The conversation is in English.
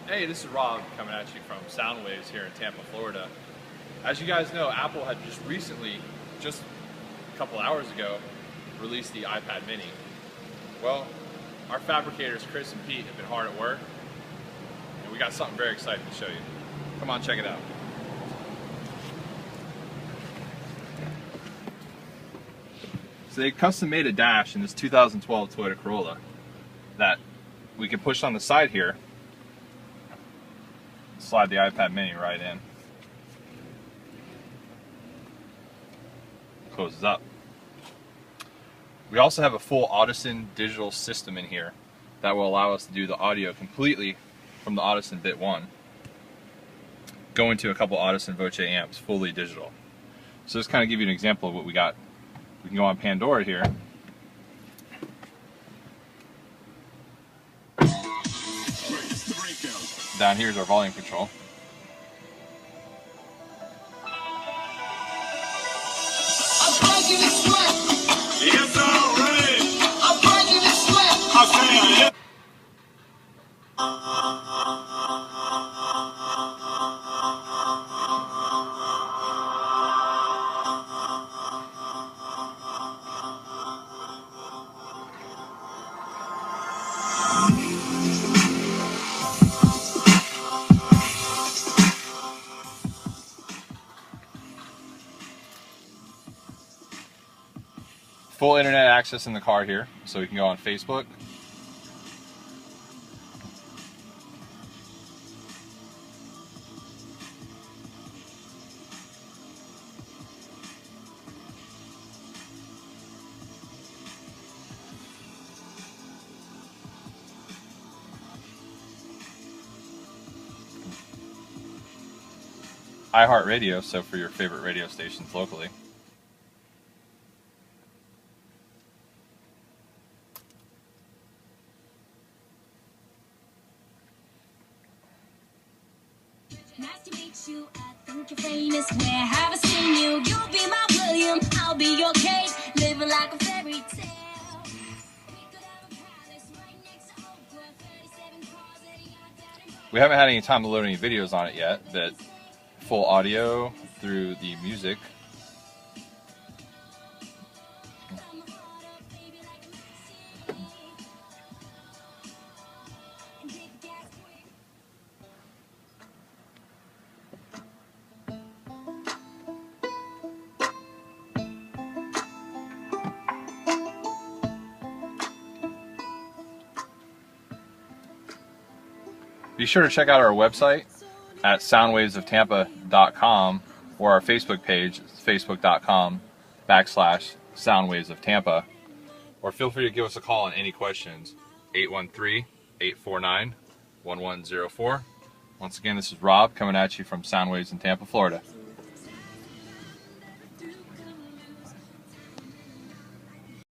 Hey, this is Rob coming at you from Soundwaves here in Tampa, Florida. As you guys know, Apple had just recently, just a couple hours ago, released the iPad mini. Well, our fabricators, Chris and Pete, have been hard at work, and we got something very exciting to show you. Come on, check it out. So they custom made a dash in this 2012 Toyota Corolla that we can push on the side here, slide the iPad mini right in, closes up. We also have a full Audison digital system in here that will allow us to do the audio completely from the Audison Bit 1, go into a couple Audison Voce amps, fully digital. So just kind of give you an example of what we got. We can go on Pandora here. Down here is our volume control. Yes, all right. I'm breaking the sweat. I say, Full internet access in the car here, so we can go on Facebook. iHeartRadio, so for your favorite radio stations locally. Nice to meet you. I think you're famous. Where have I seen you? You'll be my William. I'll be your Kate. Living like a fairy tale. We haven't had any time to load any videos on it yet, but full audio through the music. Be sure to check out our website at soundwavesoftampa.com or our Facebook page, facebook.com/soundwavesoftampa. Or feel free to give us a call on any questions, 813-849-1104. Once again, this is Rob coming at you from Soundwaves in Tampa, Florida.